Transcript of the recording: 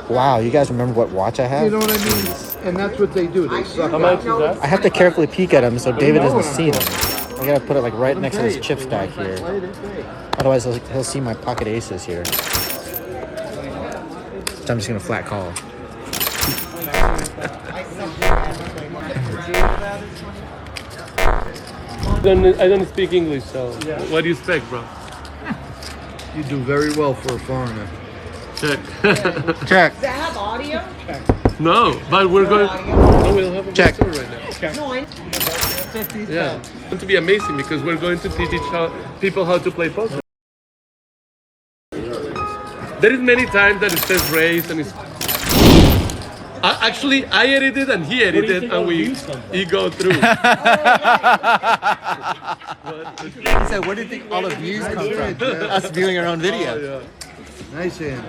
Wow, you guys remember what watch I have? You know what I mean? And that's what they do. They suck. How much is that? I have to carefully peek at him so David doesn't see them. I gotta put it like right next to this chip stack here. Otherwise, he'll see my pocket aces here. So I'm just gonna flat call. I don't speak English, so what do you expect, bro? You do very well for a foreigner. Check. Check. Does that have audio? No, but we're going. No, we'll have a Check. right now. No, I... Yeah, it's going to be amazing because we're going to teach people how to play poker. There is many times that it says raise and it's. Actually, I edited and he edited and he go through. He said, where do you think all the views come from? Us viewing our own video. Nice hand.